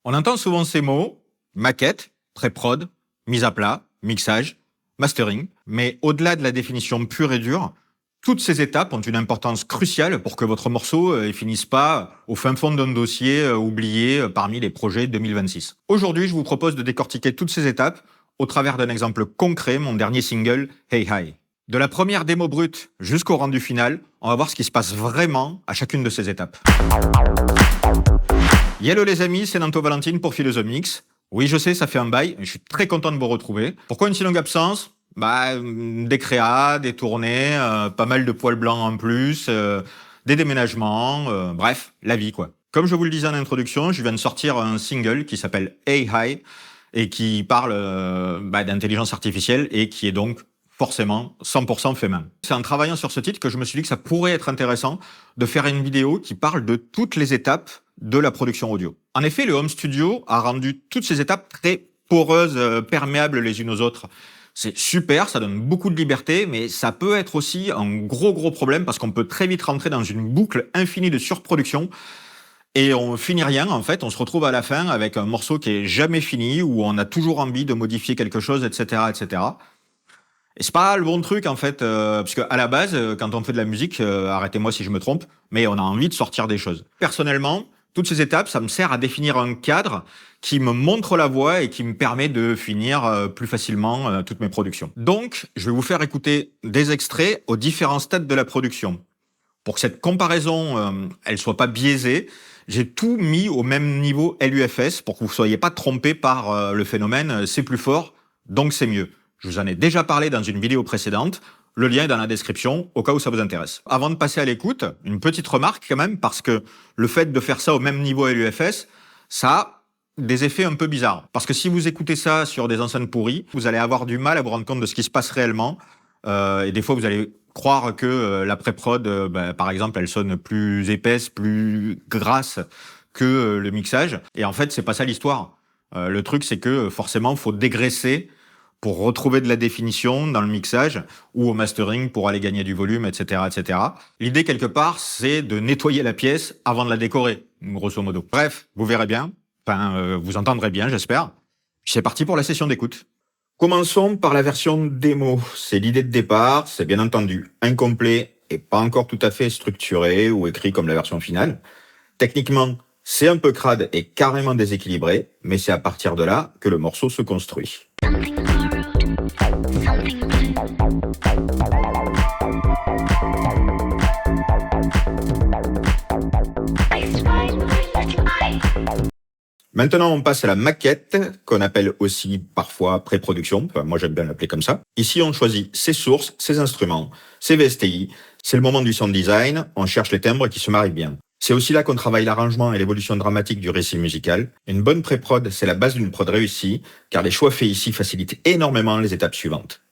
On entend souvent ces mots, maquette, pré-prod, mise à plat, mixage, mastering, mais au-delà de la définition pure et dure, toutes ces étapes ont une importance cruciale pour que votre morceau ne finisse pas au fin fond d'un dossier oublié parmi les projets 2026. Aujourd'hui, je vous propose de décortiquer toutes ces étapes au travers d'un exemple concret, mon dernier single, Hey Hi. De la première démo brute jusqu'au rendu final, on va voir ce qui se passe vraiment à chacune de ces étapes. Hello les amis, c'est Nanto Valentine pour Philosomix. Oui, je sais, ça fait un bail, je suis très content de vous retrouver. Pourquoi une si longue absence ? Des créas, des tournées, pas mal de poils blancs en plus, des déménagements, bref, la vie quoi. Comme je vous le disais en introduction, je viens de sortir un single qui s'appelle Hey Hi et qui parle d'intelligence artificielle et qui est donc forcément 100% fait main. C'est en travaillant sur ce titre que je me suis dit que ça pourrait être intéressant de faire une vidéo qui parle de toutes les étapes de la production audio. En effet, le home studio a rendu toutes ces étapes très poreuses, perméables les unes aux autres. C'est super, ça donne beaucoup de liberté, mais ça peut être aussi un gros problème parce qu'on peut très vite rentrer dans une boucle infinie de surproduction et on finit rien en fait. On se retrouve à la fin avec un morceau qui est jamais fini, où on a toujours envie de modifier quelque chose, etc., etc. Et c'est pas le bon truc en fait, parce que à la base, quand on fait de la musique, arrêtez-moi si je me trompe, mais on a envie de sortir des choses. Personnellement, toutes ces étapes, ça me sert à définir un cadre qui me montre la voie et qui me permet de finir plus facilement toutes mes productions. Donc, je vais vous faire écouter des extraits aux différents stades de la production. Pour que cette comparaison, elle soit pas biaisée, j'ai tout mis au même niveau LUFS pour que vous soyez pas trompés par le phénomène c'est plus fort, donc c'est mieux. Je vous en ai déjà parlé dans une vidéo précédente. Le lien est dans la description, au cas où ça vous intéresse. Avant de passer à l'écoute, une petite remarque quand même, parce que le fait de faire ça au même niveau LUFS, ça a des effets un peu bizarres. Parce que si vous écoutez ça sur des enceintes pourries, vous allez avoir du mal à vous rendre compte de ce qui se passe réellement. Et des fois, vous allez croire que la pré-prod, par exemple, elle sonne plus épaisse, plus grasse que le mixage. Et en fait, c'est pas ça l'histoire. Le truc, c'est que forcément, il faut dégraisser pour retrouver de la définition dans le mixage ou au mastering pour aller gagner du volume, etc., etc. L'idée, quelque part, c'est de nettoyer la pièce avant de la décorer, grosso modo. Bref, vous verrez bien. Vous entendrez bien, j'espère. C'est parti pour la session d'écoute. Commençons par la version démo. C'est l'idée de départ, c'est bien entendu incomplet et pas encore tout à fait structuré ou écrit comme la version finale. Techniquement, c'est un peu crade et carrément déséquilibré, mais c'est à partir de là que le morceau se construit. Maintenant, on passe à la maquette, qu'on appelle aussi parfois pré-production. Moi, j'aime bien l'appeler comme ça. Ici, on choisit ses sources, ses instruments, ses VSTI. C'est le moment du sound design. On cherche les timbres qui se marient bien. C'est aussi là qu'on travaille l'arrangement et l'évolution dramatique du récit musical. Une bonne pré-prod, c'est la base d'une prod réussie, car les choix faits ici facilitent énormément les étapes suivantes.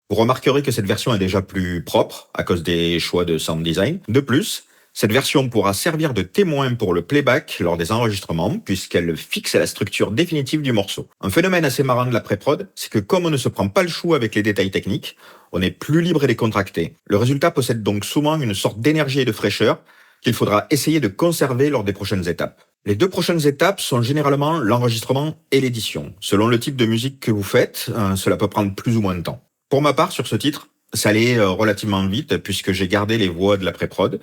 Vous remarquerez que cette version est déjà plus propre à cause des choix de sound design. De plus, cette version pourra servir de témoin pour le playback lors des enregistrements puisqu'elle fixe la structure définitive du morceau. Un phénomène assez marrant de la pré-prod, c'est que comme on ne se prend pas le chou avec les détails techniques, on est plus libre et décontracté. Le résultat possède donc souvent une sorte d'énergie et de fraîcheur qu'il faudra essayer de conserver lors des prochaines étapes. Les deux prochaines étapes sont généralement l'enregistrement et l'édition. Selon le type de musique que vous faites, cela peut prendre plus ou moins de temps. Pour ma part, sur ce titre, ça allait relativement vite puisque j'ai gardé les voix de la pré-prod.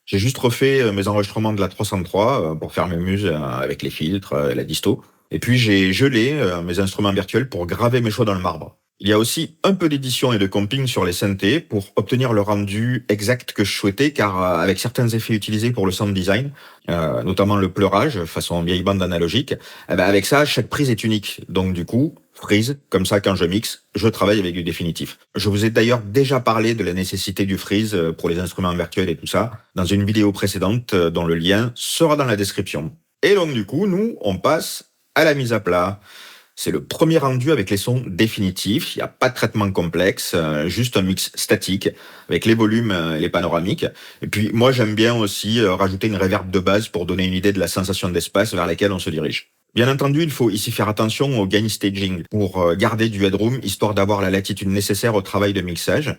J'ai juste refait mes enregistrements de la 303 pour faire mes muses avec les filtres, la disto. Et puis j'ai gelé mes instruments virtuels pour graver mes choix dans le marbre. Il y a aussi un peu d'édition et de comping sur les synthés pour obtenir le rendu exact que je souhaitais, car avec certains effets utilisés pour le sound design, notamment le pleurage façon vieille bande analogique, avec ça, chaque prise est unique. Donc du coup, freeze, comme ça quand je mixe, je travaille avec du définitif. Je vous ai d'ailleurs déjà parlé de la nécessité du freeze pour les instruments virtuels et tout ça, dans une vidéo précédente dont le lien sera dans la description. Et donc du coup, nous, on passe à la mise à plat. C'est le premier rendu avec les sons définitifs, il n'y a pas de traitement complexe, juste un mix statique avec les volumes et les panoramiques. Et puis moi j'aime bien aussi rajouter une reverb de base pour donner une idée de la sensation d'espace vers laquelle on se dirige. Bien entendu, il faut ici faire attention au gain staging pour garder du headroom, histoire d'avoir la latitude nécessaire au travail de mixage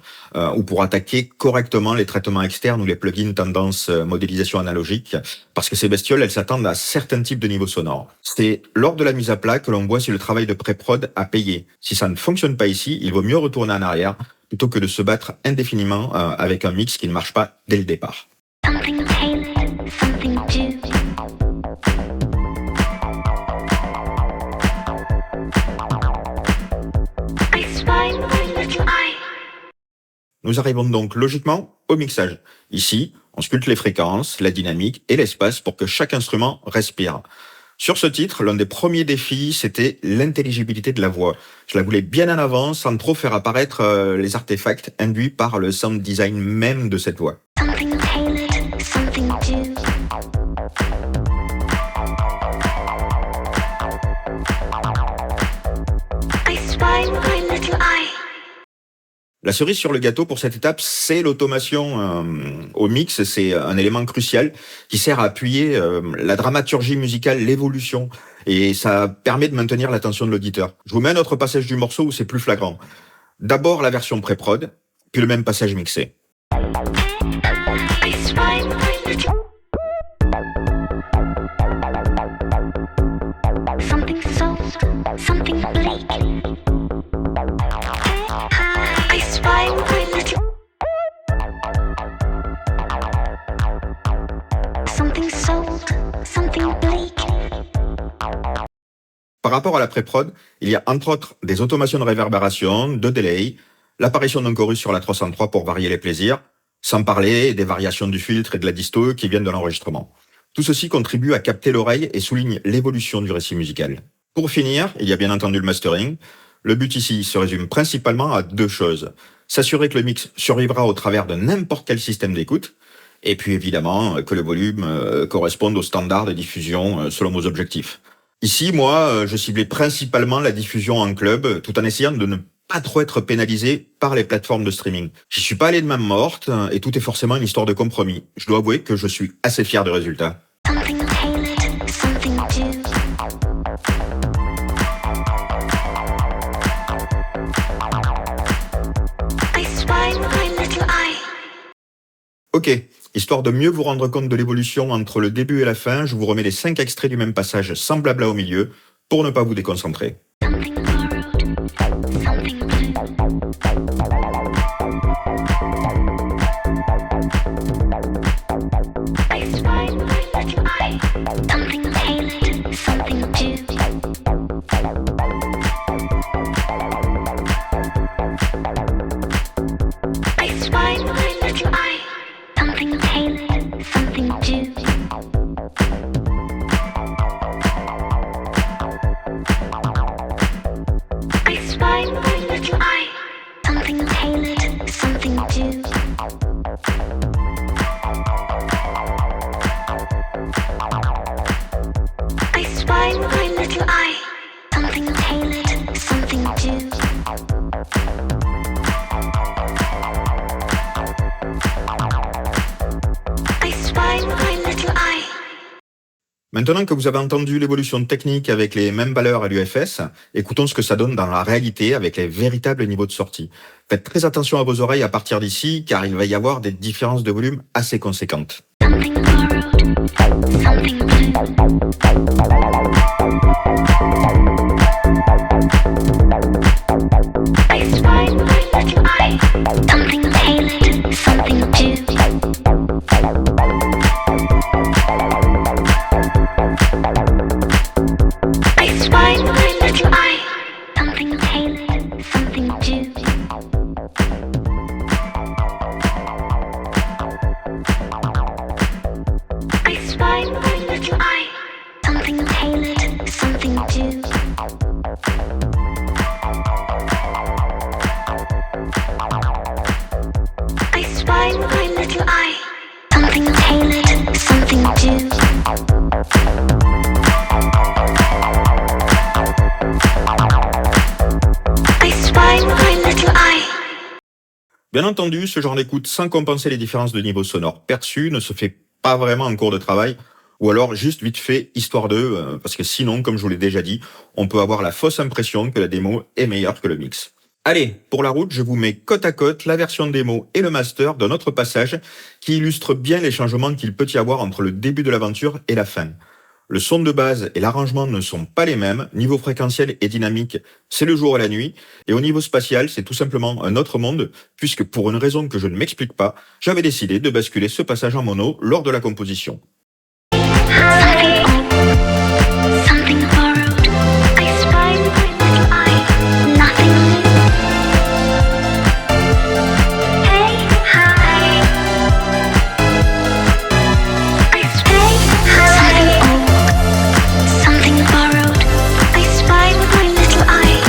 ou pour attaquer correctement les traitements externes ou les plugins tendance modélisation analogique, parce que ces bestioles, elles s'attendent à certains types de niveaux sonores. C'est lors de la mise à plat que l'on voit si le travail de pré-prod a payé. Si ça ne fonctionne pas ici, il vaut mieux retourner en arrière plutôt que de se battre indéfiniment avec un mix qui ne marche pas dès le départ. Something tailored, something due. I spy my little eye. Nous arrivons donc logiquement au mixage. Ici, on sculpte les fréquences, la dynamique et l'espace pour que chaque instrument respire. Sur ce titre, l'un des premiers défis, c'était l'intelligibilité de la voix. Je la voulais bien en avance, sans trop faire apparaître les artefacts induits par le sound design même de cette voix. Something tailored, something due. I spy my little eye. La cerise sur le gâteau pour cette étape, c'est l'automation au mix. C'est un élément crucial qui sert à appuyer la dramaturgie musicale, l'évolution. Et ça permet de maintenir l'attention de l'auditeur. Je vous mets un autre passage du morceau où c'est plus flagrant. D'abord la version pré-prod, puis le même passage mixé. I spy my little. Something soft, something bleak. I spy my little. Something soft, something bleak. Par rapport à la pré-prod, il y a entre autres des automations de réverbération, de delay, l'apparition d'un chorus sur la 303 pour varier les plaisirs, sans parler des variations du filtre et de la disto qui viennent de l'enregistrement. Tout ceci contribue à capter l'oreille et souligne l'évolution du récit musical. Pour finir, il y a bien entendu le mastering. Le but ici se résume principalement à deux choses. S'assurer que le mix survivra au travers de n'importe quel système d'écoute, et puis évidemment que le volume corresponde aux standards de diffusion selon vos objectifs. Ici, moi, je ciblais principalement la diffusion en club, tout en essayant de ne pas trop être pénalisé par les plateformes de streaming. J'y suis pas allé de main morte, et tout est forcément une histoire de compromis. Je dois avouer que je suis assez fier du résultat. Something tailored, something due. I spy my little eye. Ok, histoire de mieux vous rendre compte de l'évolution entre le début et la fin, je vous remets les 5 extraits du même passage sans blabla au milieu, pour ne pas vous déconcentrer. Something borrowed, something blue. I spy my little eye. Something tailored, something due. I spy my little eye. Something tailored, something due. I spy my little eye. Something tailored, something due. I spy my little eye. Something tailored, something due. I spy my little eye. Maintenant que vous avez entendu l'évolution technique avec les mêmes valeurs à l'UFS, écoutons ce que ça donne dans la réalité avec les véritables niveaux de sortie. Faites très attention à vos oreilles à partir d'ici, car il va y avoir des différences de volume assez conséquentes. Something borrowed, something blue. I spy my little eye. Something tailored, something due. I spy my little eye. Something tailored, something due. I spy my little eye. Something tailored, something due. I spy my little eye. Something tailored, something due. I spy my little eye. Bien entendu, ce genre d'écoute sans compenser les différences de niveau sonore perçues ne se fait pas vraiment en cours de travail, ou alors juste vite fait, histoire de, parce que sinon, comme je vous l'ai déjà dit, on peut avoir la fausse impression que la démo est meilleure que le mix. Allez, pour la route, je vous mets côte à côte la version démo et le master d'un autre passage qui illustre bien les changements qu'il peut y avoir entre le début de l'aventure et la fin. Le son de base et l'arrangement ne sont pas les mêmes, niveau fréquentiel et dynamique, c'est le jour et la nuit, et au niveau spatial, c'est tout simplement un autre monde, puisque pour une raison que je ne m'explique pas, j'avais décidé de basculer ce passage en mono lors de la composition. Something borrowed. I spy with my little eye. Nothing new. Hey, hi. I spy. Something old. Something borrowed. I spy with my little eye.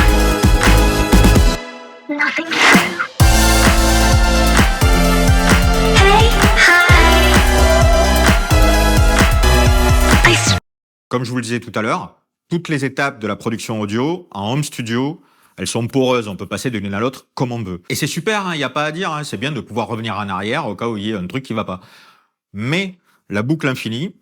Nothing new. Hey, hi. I spy. Comme je vous le disais tout à l'heure, toutes les étapes de la production audio en home studio, elles sont poreuses, on peut passer de l'une à l'autre comme on veut. Et c'est super, il n'y a pas à dire, hein, c'est bien de pouvoir revenir en arrière au cas où il y ait un truc qui va pas. Mais la boucle infinie,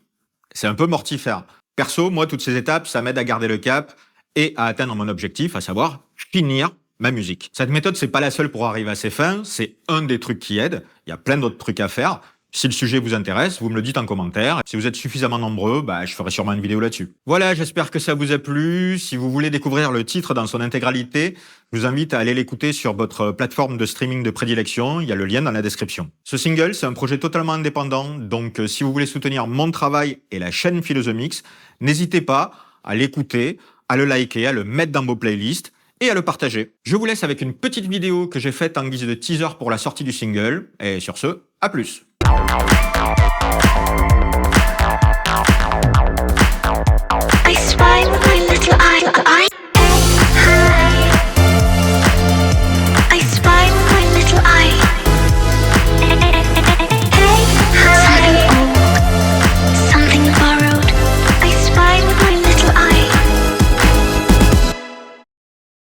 c'est un peu mortifère. Perso, moi, toutes ces étapes, ça m'aide à garder le cap et à atteindre mon objectif, à savoir finir ma musique. Cette méthode, c'est pas la seule pour arriver à ses fins, c'est un des trucs qui aide. Il y a plein d'autres trucs à faire. Si le sujet vous intéresse, vous me le dites en commentaire. Si vous êtes suffisamment nombreux, je ferai sûrement une vidéo là-dessus. Voilà, j'espère que ça vous a plu. Si vous voulez découvrir le titre dans son intégralité, je vous invite à aller l'écouter sur votre plateforme de streaming de prédilection. Il y a le lien dans la description. Ce single, c'est un projet totalement indépendant. Donc, si vous voulez soutenir mon travail et la chaîne Philo The Mix, n'hésitez pas à l'écouter, à le liker, à le mettre dans vos playlists et à le partager. Je vous laisse avec une petite vidéo que j'ai faite en guise de teaser pour la sortie du single. Et sur ce, à plus.